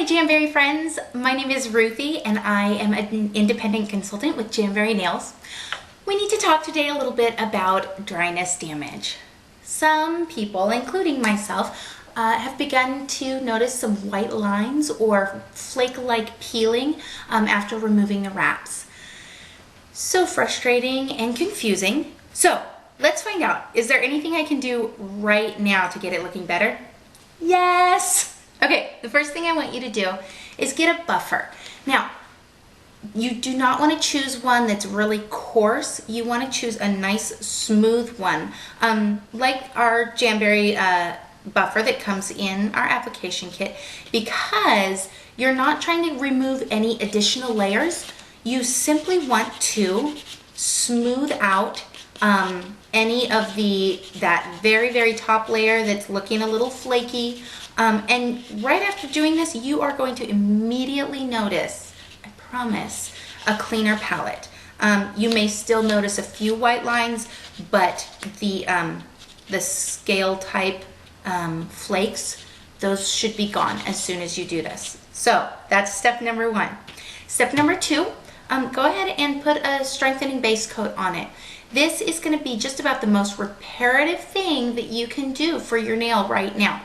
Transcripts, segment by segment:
Jamberry friends, my name is Ruthie and I am an independent consultant with Jamberry Nails. We need to talk today a little bit about dryness damage. Some people, including myself, have begun to notice some white lines or flake-like peeling after removing the wraps. So frustrating and confusing. So let's find out, is there anything I can do right now to get it looking better? Yes! Okay, the first thing I want you to do is get a buffer. Now, you do not want to choose one that's really coarse. You want to choose a nice smooth one, like our Jamberry buffer that comes in our application kit, because you're not trying to remove any additional layers. You simply want to smooth out any of that very, very top layer that's looking a little flaky. And right after doing this, you are going to immediately notice, I promise, a cleaner palette. You may still notice a few white lines, but the scale type flakes, those should be gone as soon as you do this. So that's step number one. Step number two, go ahead and put a strengthening base coat on it. This is going to be just about the most reparative thing that you can do for your nail right now.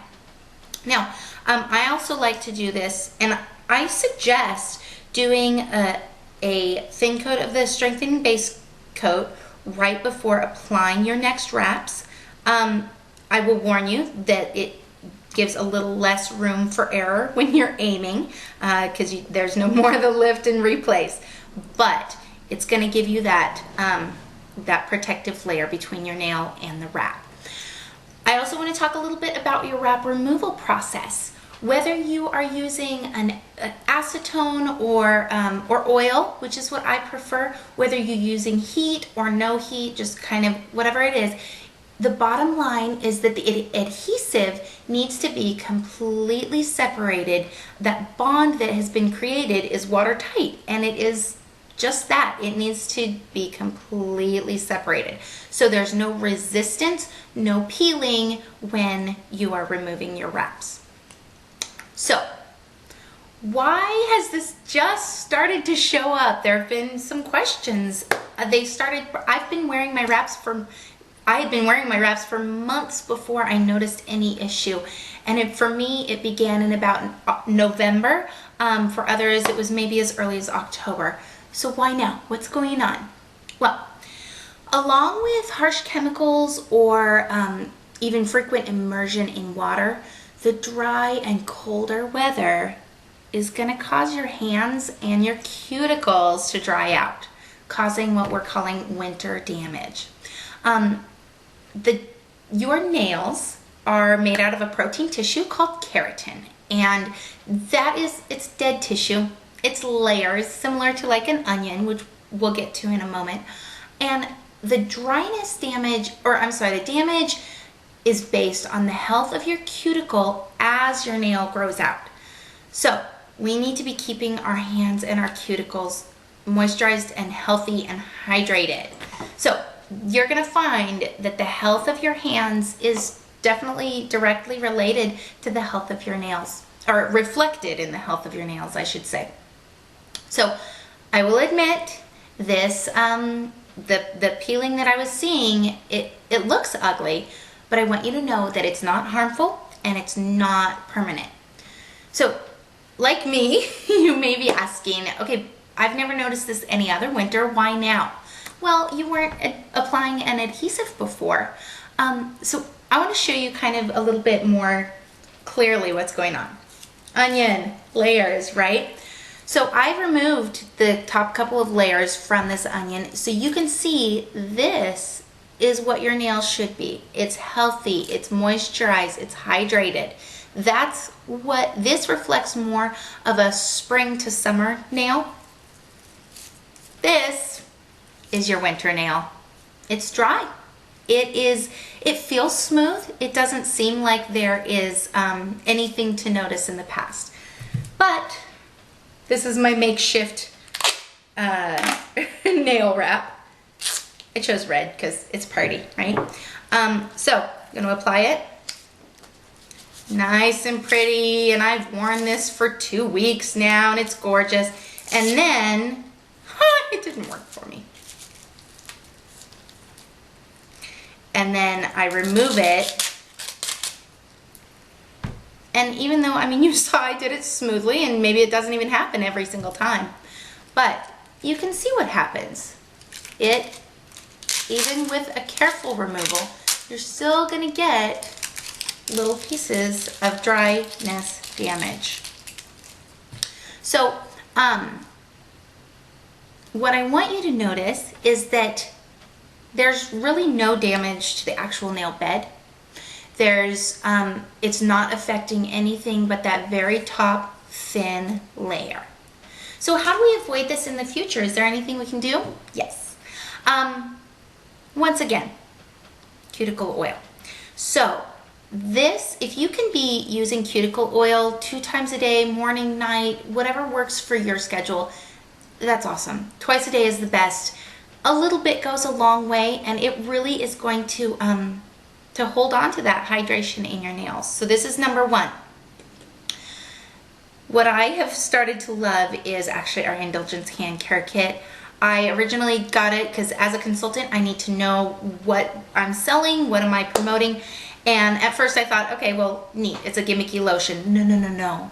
Now, I also like to do this, and I suggest doing a thin coat of the strengthening base coat right before applying your next wraps. I will warn you that it gives a little less room for error when you're aiming, because there's no more of the lift and replace, but it's going to give you that, that protective layer between your nail and the wrap. I also want to talk a little bit about your wrap removal process. Whether you are using an acetone or oil, which is what I prefer, whether you're using heat or no heat, just kind of whatever it is, the bottom line is that the adhesive needs to be completely separated. That bond that has been created is watertight, and it is just that. It needs to be completely separated. So there's no resistance, no peeling when you are removing your wraps. So why has this just started to show up? There have been some questions. I had been wearing my wraps for months before I noticed any issue. And for me, it began in about November. For others, it was maybe as early as October. So why now? What's going on? Well, along with harsh chemicals or even frequent immersion in water, the dry and colder weather is going to cause your hands and your cuticles to dry out, causing what we're calling winter damage. Your nails are made out of a protein tissue called keratin, and it's dead tissue. It's layers, similar to like an onion, which we'll get to in a moment. And the damage is based on the health of your cuticle as your nail grows out. So we need to be keeping our hands and our cuticles moisturized and healthy and hydrated. So you're gonna find that the health of your hands is definitely directly related to the health of your nails, or reflected in the health of your nails, I should say. So I will admit this, the peeling that I was seeing, it looks ugly, but I want you to know that it's not harmful and it's not permanent. So like me, you may be asking, okay, I've never noticed this any other winter, why now? Well, you weren't applying an adhesive before. So I want to show you kind of a little bit more clearly what's going on. Onion, layers, right? So I removed the top couple of layers from this onion so you can see this is what your nail should be. It's healthy, it's moisturized, it's hydrated. That's what this reflects, more of a spring to summer nail. This is your winter nail. It's dry. It feels smooth. It doesn't seem like there is anything to notice in the past. But this is my makeshift nail wrap. I chose red because it's party, right? So I'm gonna apply it. nice and pretty, and I've worn this for 2 weeks now, and it's gorgeous. And then, it didn't work for me. And then I remove it. And even though, I mean, you saw I did it smoothly, and maybe it doesn't even happen every single time, but you can see what happens. Even with a careful removal, you're still gonna get little pieces of dryness damage. So, what I want you to notice is that there's really no damage to the actual nail bed. It's not affecting anything but that very top thin layer. So how do we avoid this in the future? Is there anything we can do? Yes. Once again, cuticle oil. So this, if you can be using cuticle oil 2 times a day, morning, night, whatever works for your schedule, that's awesome. Twice a day is the best. A little bit goes a long way, and it really is going to hold on to that hydration in your nails. So this is number 1. What I have started to love is actually our Indulgence Hand Care Kit. I originally got it because as a consultant, I need to know what I'm selling, what am I promoting. And at first I thought, okay, well, neat, it's a gimmicky lotion. No, no, no, no.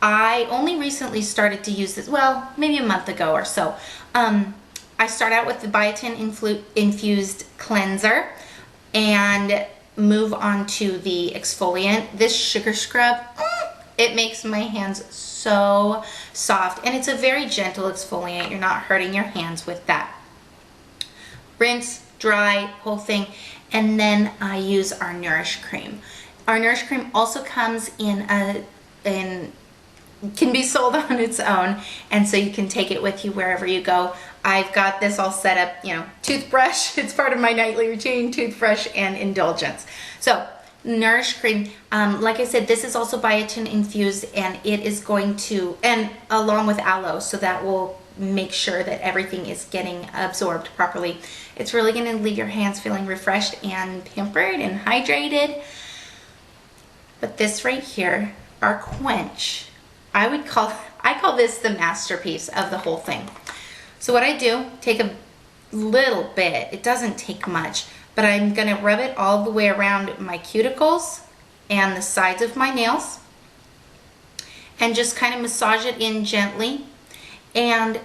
I only recently started to use this, well, maybe a month ago or so. I start out with the biotin infused cleanser and move on to the exfoliant. This sugar scrub, it makes my hands so soft, and it's a very gentle exfoliant. You're not hurting your hands with that. Rinse, dry, whole thing, and then I use our Nourish Cream. Our Nourish Cream also comes can be sold on its own, and so you can take it with you wherever you go. I've got this all set up, you know, toothbrush, it's part of my nightly routine, toothbrush and Indulgence. So Nourish Cream, like I said, this is also biotin infused, and it is going to, and along with aloe, so that will make sure that everything is getting absorbed properly. It's really going to leave your hands feeling refreshed and pampered and hydrated. But this right here, our Quench, I call this the masterpiece of the whole thing. So what I do, take a little bit, it doesn't take much, but I'm gonna rub it all the way around my cuticles and the sides of my nails and just kind of massage it in gently. And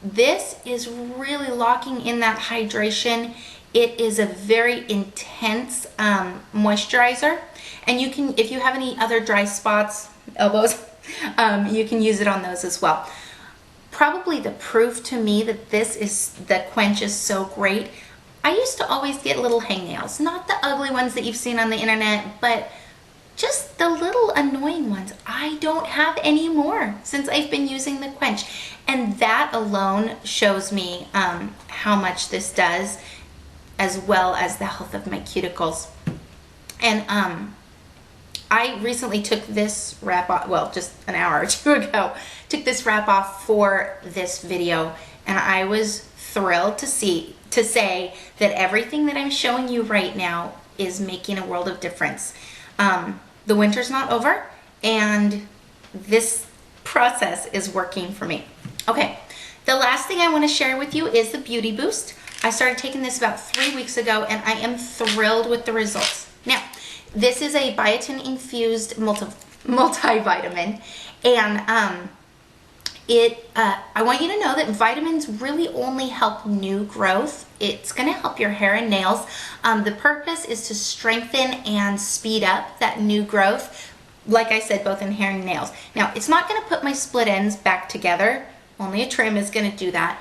this is really locking in that hydration. It is a very intense moisturizer, and you can, if you have any other dry spots, elbows, you can use it on those as well. Probably the proof to me that the Quench is so great, I used to always get little hangnails, not the ugly ones that you've seen on the internet, but just the little annoying ones. I don't have any more since I've been using the Quench, and that alone shows me how much this does, as well as the health of my cuticles. And I recently took this wrap off, well, just an hour or 2 ago, took this wrap off for this video, and I was thrilled to say that everything that I'm showing you right now is making a world of difference. The winter's not over, and this process is working for me. Okay, the last thing I want to share with you is the Beauty Boost. I started taking this about 3 weeks ago, and I am thrilled with the results. Now, this is a biotin infused multivitamin, and I want you to know that vitamins really only help new growth. It's going to help your hair and nails. The purpose is to strengthen and speed up that new growth, like I said, both in hair and nails. Now, it's not going to put my split ends back together. Only a trim is going to do that.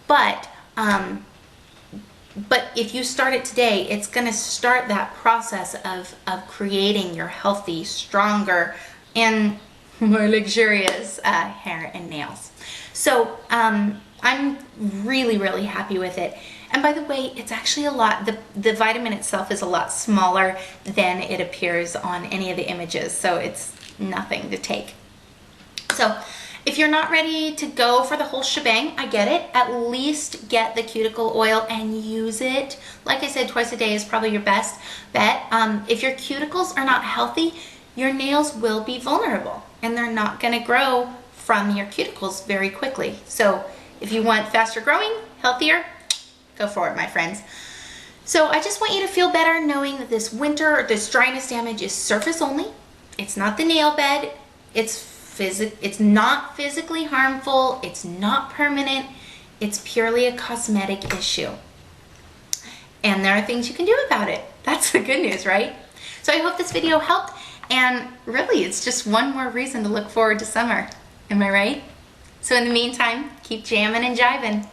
But if you start it today, it's going to start that process of creating your healthy, stronger, and more luxurious hair and nails. So I'm really, really happy with it. And by the way, it's actually a lot, the vitamin itself is a lot smaller than it appears on any of the images, so it's nothing to take. So if you're not ready to go for the whole shebang, I get it. At least get the cuticle oil and use it. Like I said, twice a day is probably your best bet. If your cuticles are not healthy, your nails will be vulnerable and they're not going to grow from your cuticles very quickly. So if you want faster growing, healthier, go for it, my friends. So I just want you to feel better knowing that this winter, this dryness damage is surface only. It's not the nail bed. It's not physically harmful. It's not permanent. It's purely a cosmetic issue. And there are things you can do about it. That's the good news, right? So I hope this video helped. And really, it's just one more reason to look forward to summer. Am I right? So in the meantime, keep jamming and jiving.